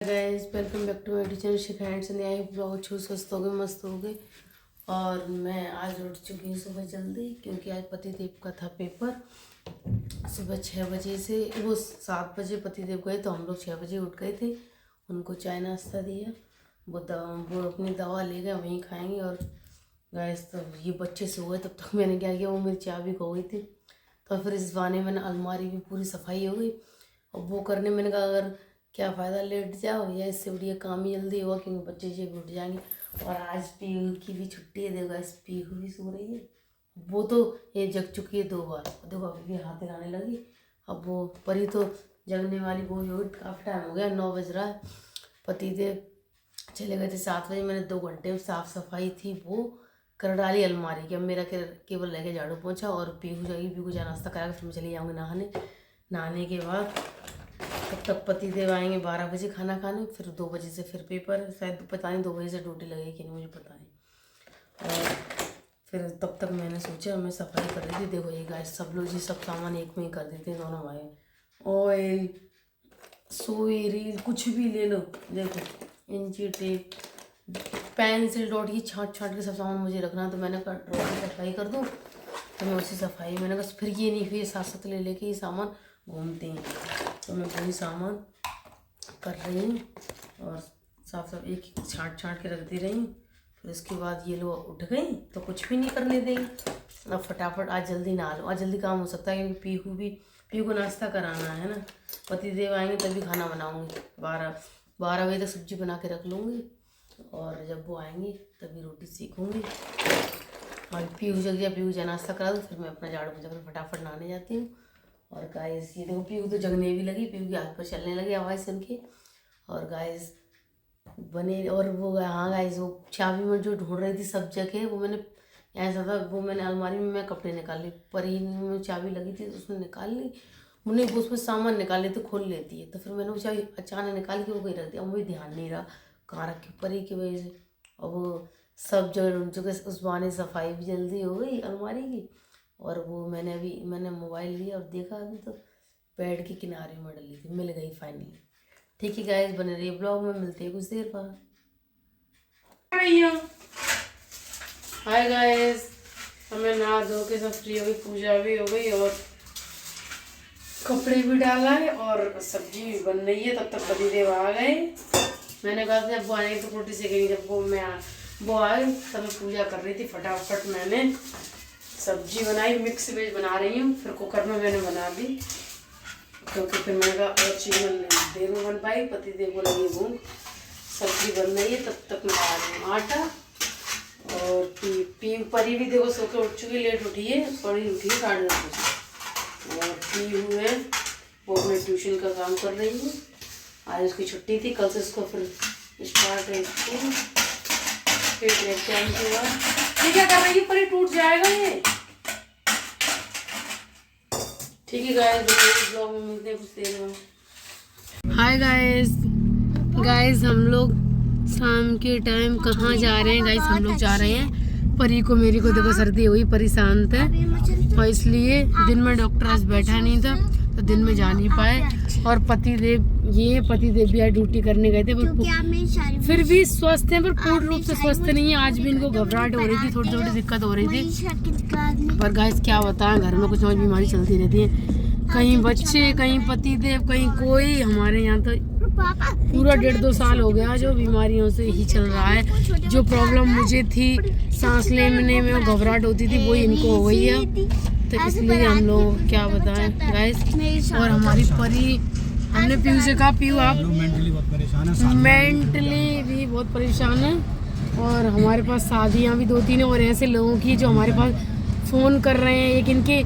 Guys welcome back to my channel Shikha and I blog छू स्वस्थ हो गए मस्त हो गए। और मैं आज उठ चुकी हूँ सुबह जल्दी क्योंकि आज पतिदेव का था पेपर। सुबह 6 बजे से वो 7 बजे पतिदेव गए तो हम लोग 6 बजे उठ गए थे। उनको चाय नाश्ता दिया, वो अपनी दवा ले गए, वहीं खाएंगे। और गाइस तब ये बच्चे सो गए, तब तक मैंने क्या किया, वो मेरी चाय भी खो गई थी। तो फिर इस बहाने मैंने अलमारी भी पूरी सफाई हो गई। और वो करने मैंने कहा अगर क्या फ़ायदा लेट जाओ, या इससे बढ़िया काम ही जल्दी होगा क्योंकि बच्चे जब उठ जाएंगे। और आज पीहू की भी छुट्टी है, देखो इस पीहू भी सो रही है। वो तो ये जग चुकी है 2 बार, देखो अभी भी हाथ हिलाने लगी। अब वो परी तो जगने वाली, वो जो काफ़ी टाइम हो गया, 9 बज रहा है। पतिदेव चले गए थे 7 बजे। मैंने 2 घंटे में साफ़ सफाई थी वो कर डाली अलमारी की। अब मेरा केवल रह गया झाड़ू पोंछा। और पीहू जाएगी, पीहू का नाश्ता करा फिर मैं चली जाऊँगी नहाने। नहाने के बाद तब तक पतिदेव आएंगे 12 बजे खाना खाने। फिर 2 बजे से फिर पेपर, शायद पता नहीं 2 बजे से ड्यूटी लगेगी कि नहीं, मुझे पता नहीं। और फिर तब तक मैंने सोचा, मैं सफाई कर रही थी। देखो ये गाइस सब लोग जी सब सामान एक में ही कर देते हैं दोनों भाई। ऑयल, सुई, रील, कुछ भी ले लो। देखो इंची टेप, पेंसिल, डॉट, ये छाँट छाँट के सब सामान मुझे रखना। तो मैंने कहा ड्रॉर की सफाई कर दूँ, तो मैं उसी सफाई मैंने कहा फिर ये नहीं, फिर साथ साथ ले लेके ये सामान घूमते हैं। तो मैं वही सामान कर रही हूँ और साफ साफ एक एक छाँट छाँट के रख दे रही हूँ। फिर उसके बाद ये लोग उठ गई तो कुछ भी नहीं करने देंगे। अब फटाफट आज जल्दी नहा लो, आज जल्दी काम हो सकता है क्योंकि पीहू को नाश्ता कराना है ना। पतिदेव आएंगे तभी खाना बनाऊँगी। 12 बजे तक सब्जी बना के रख लूँगी और जब वो आएंगे तभी रोटी सीखूँगी। और पीहू जग जाए, पीहू जा नाश्ता करा दो, फिर मैं अपना झाड़ू पोंछा कर फटाफट नहाने जाती हूँ। और गाइस ये देखो पीहू तो जगने भी लगी, पीहू के हाथ पर चलने लगी आवाज़ सुन के। और गाइस बने, और वो हाँ गाइस वो चाबी में जो ढूंढ रही थी सब जगह, वो मैंने ऐसा था, वो मैंने अलमारी में मैं कपड़े निकाल ली, परी में चाबी लगी थी तो उसने निकाल ली। मुझे उसमें सामान निकाल लेते खोल लेती है, तो फिर मैंने वो चाबी अचानक निकाल के वो कहीं रख दिया। मुझे ध्यान नहीं रहा कहाँ रखी, परी की वजह से। और वो सब जगह ढूंढ चुके, उस बहाने सफाई भी जल्दी हो गई अलमारी की। और वो मैंने मोबाइल लिया और देखा, अभी तो बेड के किनारे में डली थी, मिल गई फाइनली। ठीक है गाइस, बने रहिए ब्लॉग में, मिलते हैं कुछ देर बाद। हाय गाइस, हमें नहा धो के सब फ्री हो गई, पूजा भी हो गई और कपड़े भी डाला है और सब्जी भी बन रही है। तब तक पतिदेव आ गए। मैंने कहा था जब वो आएंगे तो रोटी सेकेंगे। जब वो आए तब मैं पूजा कर रही थी। फटाफट मैंने सब्जी बनाई, मिक्स वेज बना रही हूँ। फिर कुकर में मैंने बना दी क्योंकि फिर मैंने कहा और चीज़ देर में बन पाई। पतिदेव को लगी भूख, सब्जी बन रही है। तब तक मैं आ रही हूँ आटा। और परी भी देखो सो के उठ चुकी, लेट उठी है, परी उठी है 10:30 बजे। और पीहू है वो अपने ट्यूशन का काम कर रही है। आज उसकी छुट्टी थी, कल से उसको फिर स्टार्ट है स्कूल। फिर एग्जाम के बाद ये क्या कर रही है, परी टूट जाएगा ये। ठीक है गाइस, ब्लॉग में मिलते हैं कुछ देर में। हाय गाइस हम लोग शाम के टाइम कहाँ जा रहे हैं गाइस? हम लोग जा रहे हैं, परी को मेरी को देखो सर्दी हुई, परी शांत है और इसलिए दिन में डॉक्टर आज बैठा नहीं था तो दिन में जा नहीं पाए। और पतिदेव भी आज ड्यूटी करने गए थे, पर फिर भी स्वस्थ हैं, पर पूर्ण रूप से स्वस्थ नहीं है। आज भी इनको घबराहट हो रही थी, थोड़ी थोड़ी दिक्कत हो रही थी। पर गाइस क्या बताएं, घर में कुछ ना कुछ बीमारी चलती रहती है, कहीं बच्चे, कहीं पतिदेव, कहीं कोई। हमारे यहाँ तो पूरा 1.5-2 साल हो गया जो बीमारियों से ही चल रहा है। जो प्रॉब्लम मुझे थी सांस लेने में, घबराहट होती थी, वही इनको हो गई है। तो इसलिए हम लोग क्या बताएं गाइस। और हमारी परी, हमने पीहू से कहा पीहू आप मेंटली भी बहुत परेशान है। और हमारे पास शादियाँ भी 2-3 है और ऐसे लोगों की जो हमारे पास फ़ोन कर रहे हैं। एक इनके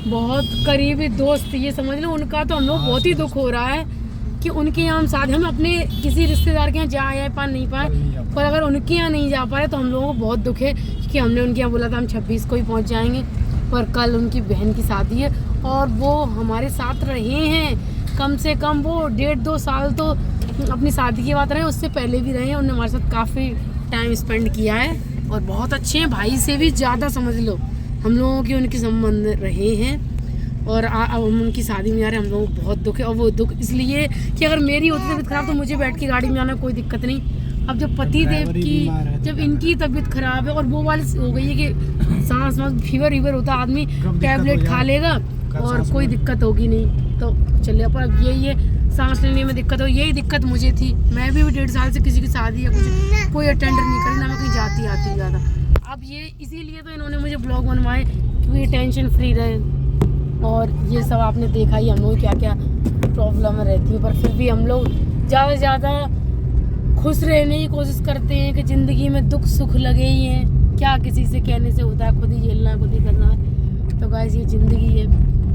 बहुत करीबी दोस्त, ये समझ लो, उनका तो हम लोग बहुत ही दुख हो रहा है कि उनके यहाँ हम शादी, हम अपने किसी रिश्तेदार के यहाँ जा पा नहीं पाए, पर अगर उनके यहाँ नहीं जा पाए तो हम लोगों को बहुत दुख है। क्योंकि हमने उनके यहाँ बोला था हम 26 को ही पहुँच जाएंगे, पर कल उनकी बहन की शादी है और वो हमारे साथ रहे हैं कम से कम वो 1.5-2 साल तो अपनी शादी की बात रहे, उससे पहले भी रहे हैं। उन्होंने हमारे साथ काफ़ी टाइम स्पेंड किया है और बहुत अच्छे हैं, भाई से भी ज़्यादा समझ लो हम लोगों के उनके संबंध रहे हैं। और अब हम उनकी शादी में जा रहे हैं। हम लोग बहुत दुख है, और वो दुख इसलिए कि अगर मेरी होती तबीयत खराब तो मुझे बैठ के गाड़ी में आना कोई दिक्कत नहीं। अब जब पति देव की, जब इनकी तबीयत खराब है और वो वाली हो गई है कि सांस फीवर होता है, आदमी टैबलेट खा लेगा और कोई दिक्कत होगी नहीं, तो चलिए। पर अब यही है, सांस लेने में दिक्कत हो, यही दिक्कत मुझे थी। मैं भी 1.5 साल से किसी की शादी या कुछ कोई अटेंड नहीं करी, ना मैं कहीं जाती आती ज़्यादा। अब ये इसीलिए तो इन्होंने मुझे ब्लॉग बनवाए कि टेंशन फ्री रहे। और ये सब आपने देखा ही, हम लोग क्या क्या प्रॉब्लम रहती है, पर फिर भी हम लोग ज़्यादा से ज़्यादा खुश रहने की कोशिश करते हैं कि ज़िंदगी में दुख सुख लगे ही हैं, क्या किसी से कहने से होता है, खुद ही झेलना है, खुद ही करना है। तो गाइस ये ज़िंदगी है,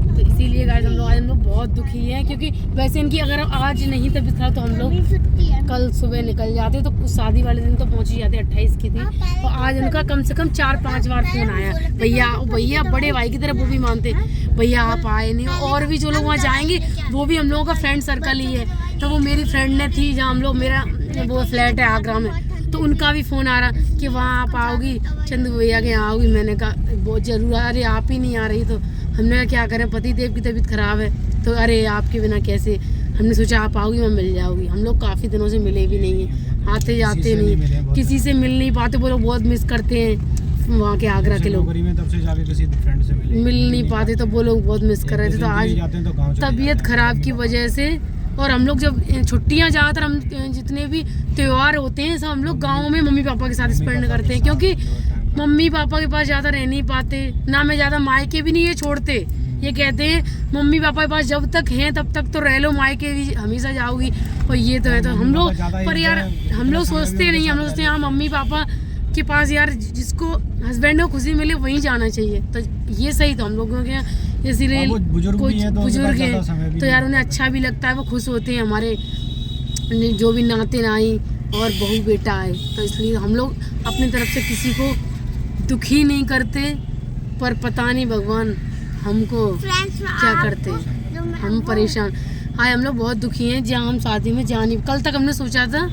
तो इसीलिए गाइस हम लोग बहुत दुखी हैं। क्योंकि वैसे इनकी अगर आज नहीं तबीयत खराब तो हम लोग कल सुबह निकल जाते, तो शादी वाले दिन तो पहुंच ही जाते, 28 की थी। और आज उनका कम से कम 4-5 बार फोन आया, भैया बड़े भाई की तरह वो भी मानते, भैया आप आए नहीं। और भी जो लोग वहाँ जाएंगे वो भी हम लोगों का फ्रेंड सर्कल ही है। तो वो मेरी फ्रेंड ने थी जहाँ हम लोग, मेरा वो फ्लैट है आगरा में, तो उनका भी फ़ोन आ रहा कि वहाँ आप आओगी, चंदू भैया के यहाँ आओगी। मैंने कहा बहुत ज़रूर, अरे आप ही नहीं आ रही। तो हमने कहा क्या करें, पति देव की तबीयत ख़राब है, तो अरे आपके बिना कैसे। हमने सोचा आप आओगी मैं मिल जाओगी। हम लोग काफ़ी दिनों से मिले भी नहीं हैं, आते जाते नहीं, किसी से मिल नहीं पाते। वो लोग बहुत मिस करते हैं वहाँ के आगरा के लोग, मिल नहीं पाते, तो वो लोग बहुत मिस कर रहे थे। तो आज तबीयत ख़राब की वजह से, और हम लोग जब छुट्टियां ज़्यादातर हम जितने भी त्यौहार होते हैं सब हम लोग गाँव में मम्मी पापा के साथ स्पेंड करते हैं, क्योंकि मम्मी पापा के पास ज़्यादा रह नहीं पाते, ना मैं ज़्यादा मायके भी नहीं ये छोड़ते। ये कहते हैं मम्मी पापा के पास जब तक हैं तब तक तो रह लो, मायके भी हमेशा जाओगी। और ये तो है, तो हम लोग पर यार हम लोग सोचते नहीं, हम लोग सोचते हैं हाँ मम्मी पापा के पास यार जिसको हस्बैंड को खुशी मिले वहीं जाना चाहिए। तो ये सही, तो हम लोगों के इसीलिए कुछ बुजुर्ग हैं तो यार उन्हें अच्छा भी लगता है, वो खुश होते हैं हमारे जो भी नाते नाई और बहू बेटा आए। तो इसलिए हम लोग अपनी तरफ से किसी को दुखी नहीं करते, पर पता नहीं भगवान हमको क्या करते हैं, हम परेशान। हाँ हम लोग बहुत दुखी हैं, जहाँ हम शादी में जाने, कल तक हमने सोचा था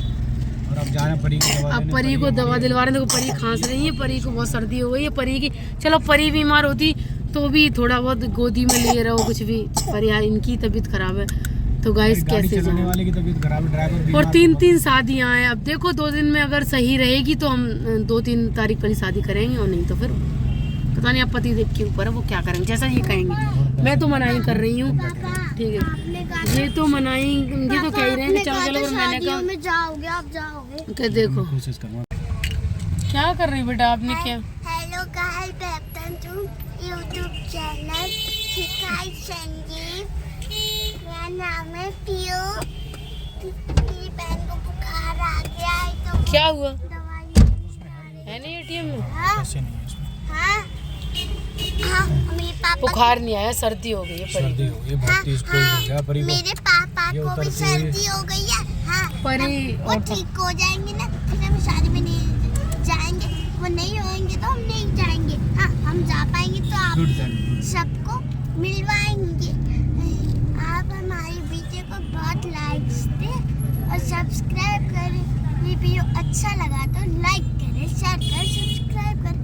अब परी को दवा दिलवा रहे हैं। देखो परी खांस रही है, परी को बहुत सर्दी हो गई है। परी की चलो परी बीमार होती तो भी थोड़ा बहुत गोदी में लिए रहो कुछ भी, पर यार इनकी तबीयत खराब है तो गाइस कैसे जाने वाले की तबीयत खराब है। और 3 शादियां हैं, अब देखो 2 दिन में अगर सही रहेगी तो हम 2-3 तारीख वाली शादी करेंगे, और नहीं तो फिर पता नहीं, अब पति देव के ऊपर है वो क्या करेंगे, जैसा ये कहेंगे। मैं तो मनाही कर रही हूँ, ठीक है, ये तो मनाही, ये तो कह रहे हैं कि चलो चलो, मैंने कहा जाओगे आप जाओगे क्या। देखो क्या कर रही बेटा आपने, क्या hello guys, welcome to YouTube channel शिकायत संजीव। मेरा नाम है पियो। मेरी बहन को बुखार आ गया है तो क्या हुआ दवाई है नहीं एटीएम में? हाँ हाँ मेरे पापा बुखार नहीं आया, सर्दी हो गई है, सर्दी हो गई, बहुत तेज कोल्ड हो गया परी को। मेरे पापा को भी सर्दी हो गई है। हाँ परी वो ठीक हो जाएंगे ना, फिर हम शादी में नहीं जाएंगे। वो नहीं होंगे तो हम नहीं जाएंगे। हाँ हम जा पाएंगे तो आप सबको मिलवाएंगे। आप हमारी वीडियो को बहुत लाइक्स दें और सब्सक्राइब करें। वीडियो अच्छा लगा तो लाइक करें, शेयर करें, सब्सक्राइब करें।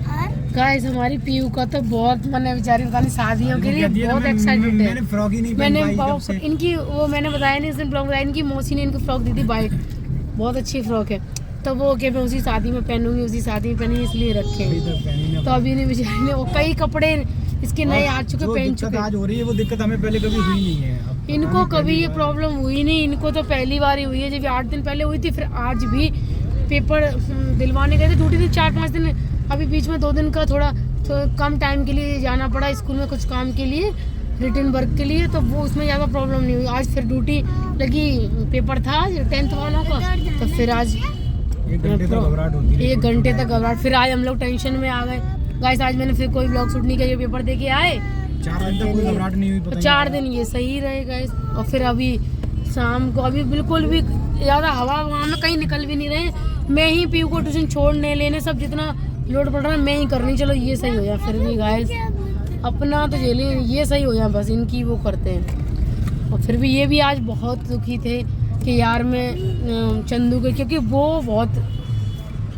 और गाइस हमारी पीयू का तो बहुत मन है, बेचारी खाली शादियों के लिए बहुत एक्साइटेड है। मैंने फ्रॉक ही नहीं मैंने पहनी भाई, इनकी वो मैंने बताया नहीं, इसने ब्लॉग बताया, इनकी मौसी ने इनको फ्रॉक दी थी वाइट, बहुत अच्छी फ्रॉक है। तो वो क्या मैं उसी शादी में पहनूंगी, उसी शादी में पहनी इसलिए रखे। तो अभी नहीं बेचारी ने, वो कई कपड़े इसके नए आ चुके, पहन चुके। आज हो रही है वो दिक्कत हमें पहले कभी हुई नहीं है। इनको कभी ये प्रॉब्लम हुई नहीं, इनको तो पहली बार ही हुई है। जब 8 दिन पहले हुई थी, फिर आज भी पेपर दिलवाने गए थे, ड्यूटी थी 4-5 दिन। अभी बीच में 2 दिन का थोड़ा कम टाइम के लिए जाना पड़ा स्कूल में कुछ काम के लिए, रिटर्न वर्क के लिए, तो वो उसमें ज़्यादा प्रॉब्लम नहीं हुई। आज फिर ड्यूटी लगी, पेपर था 10th वालों का, तो फिर आज 1 घंटे तक घबराहट होती है। 1 घंटे तक घबराहट। फिर आज हम लोग टेंशन में आ गए गाइस। आज मैंने फिर कोई ब्लॉग शूट नहीं किया, ये पेपर दे के आए। 4 दिन तक कोई घबराहट नहीं हुई, पता 4 दिन ये सही रहे गाइस। और फिर अभी शाम को अभी बिल्कुल भी ज़्यादा हवा वहाँ में कहीं निकल भी नहीं रहे। मैं ही पीयू को ट्यूशन छोड़ने लेने सब जितना लोड पड़ रहा है मैं ही करनी, चलो ये सही हो जाए। फिर भी गाइस अपना तो झेले, ये सही हो जाए बस, इनकी वो करते हैं। और फिर भी ये भी आज बहुत दुखी थे कि यार मैं चंदू के, क्योंकि वो बहुत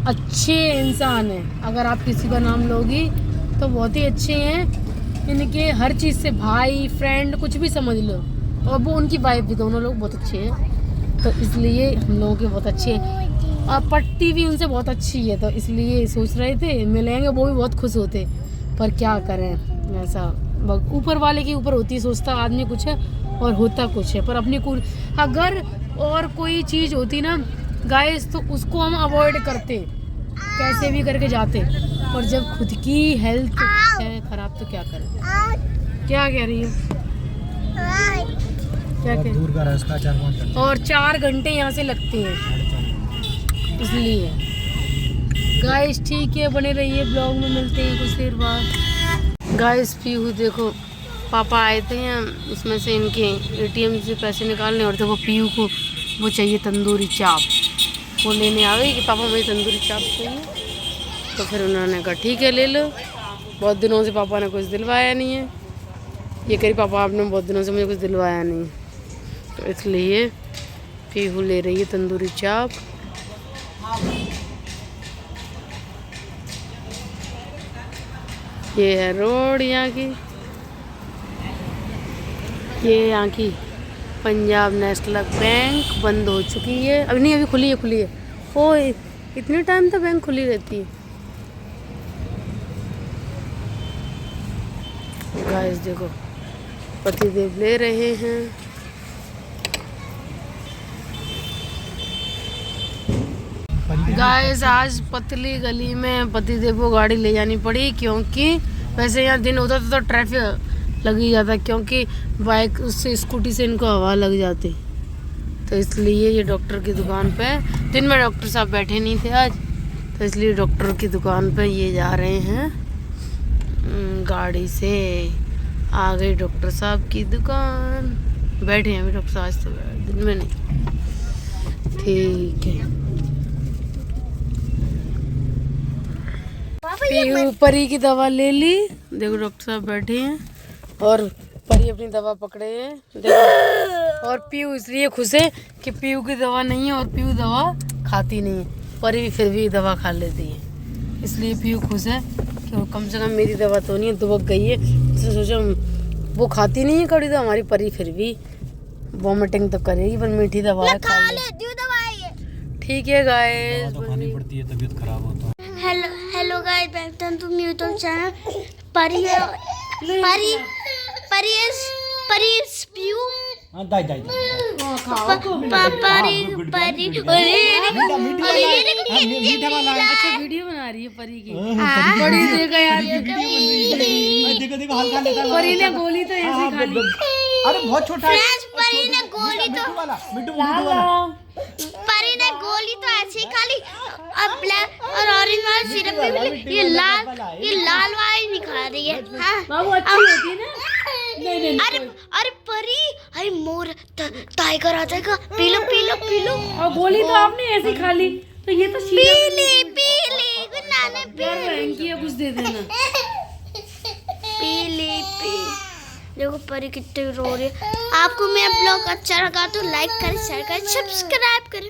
अच्छे इंसान हैं। अगर आप किसी का नाम लोगी तो बहुत ही अच्छे हैं। इनके हर चीज़ से भाई फ्रेंड कुछ भी समझ लो, और वो उनकी वाइफ भी, दोनों लोग बहुत अच्छे हैं, तो इसलिए हम लोगों के बहुत अच्छे हैं। और पट्टी भी उनसे बहुत अच्छी है, तो इसलिए सोच रहे थे मिलेंगे, वो भी बहुत खुश होते, पर क्या करें, ऐसा ऊपर वाले के ऊपर होती, सोचता आदमी कुछ है और होता कुछ है। पर अपनी अगर और कोई चीज़ होती ना गाइस, तो उसको हम अवॉइड करते, कैसे भी करके जाते, और जब खुद की हेल्थ है खराब तो क्या करें। क्या कह रही है, क्या बहुत दूर का रास्ता, 4-5 घंटे, और 4 घंटे यहाँ से लगते हैं, इसलिए गाइस ठीक है, बने रहिए, ब्लॉग में मिलते हैं कुछ देर बाद। गाइस पीहू देखो, पापा आए थे यहाँ, उसमें से इनके ATM से पैसे निकालने, और देखो पीहू को वो चाहिए तंदूरी चाप, वो लेने आ गई कि पापा मुझे तंदूरी चाप चाहिए, तो फिर उन्होंने कहा ठीक है ले लो। बहुत दिनों से पापा ने कुछ दिलवाया नहीं है, ये करी पापा आपने बहुत दिनों से मुझे कुछ दिलवाया नहीं, तो इसलिए पीहू ले रही है तंदूरी चाप। ये है रोड यहाँ की, ये यहाँ की पंजाब नेशनल बैंक बंद हो चुकी है, अभी नहीं, अभी खुली है। ओ इतने टाइम तक बैंक खुली रहती है। गाइस देखो पतिदेव ले रहे हैं, गाइस आज पतली गली में पतिदेव को गाड़ी ले जानी पड़ी, क्योंकि वैसे यहाँ दिन होता तो ट्रैफिक लग ही जाता, क्योंकि बाइक उससे स्कूटी से इनको हवा लग जाती, तो इसलिए ये डॉक्टर की दुकान पे, दिन में डॉक्टर साहब बैठे नहीं थे आज, तो इसलिए डॉक्टर की दुकान पे ये जा रहे हैं गाड़ी से। आ गई डॉक्टर साहब की दुकान, बैठे हैं अभी डॉक्टर साहब, आज तो दिन में नहीं, ठीक है। पीहू परी की दवा ले ली, देखो डॉक्टर साहब बैठे हैं, और परी अपनी दवा पकड़े हैं देखो, और पीहू इसलिए खुश है कि पीहू की दवा नहीं है, और पीहू दवा खाती नहीं है, परी भी फिर भी दवा खा लेती है, इसलिए पीहू खुश है कि कम से कम मेरी दवा तो नहीं है, दुबक गई है, इसलिए सोचा वो खाती नहीं है कड़ी, तो हमारी परी फिर भी वॉमिटिंग तो करेगी, पर मीठी दवा है, खा ले, ठीक है गाइस, तो खानी पड़ती है, तबीयत खराब होता है। Hello guys, welcome to new channel. Pari Pihu हां दाई मीठा वाला है। अच्छा वीडियो बना रही है परी की, बड़ी देखा यार, देखो हल्का लेता है, परी ने गोली तो ऐसे खा ली, अरे बहुत छोटा है, परी ने गोली तो मिट्टू वाला, परी ने गोली तो ऐसे ही खा ली, और ब्लैक और ऑरेंज वाला सिरप भी मिली, ये लाल वाली नहीं खा रही है। हाँ बाबू अच्छी होती है ना, नहीं अरे परी, अरे मोर टाइगर आ जाएगा, पी लो, और गोली तो आपने ऐसे खा ली, तो ये तो पीली नाने पी कुछ दे देना, पीली देखो परी कितनी रो रही है। आपको मेरा ब्लॉग अच्छा लगा तो लाइक करें, शेयर करें, सब्सक्राइब करें।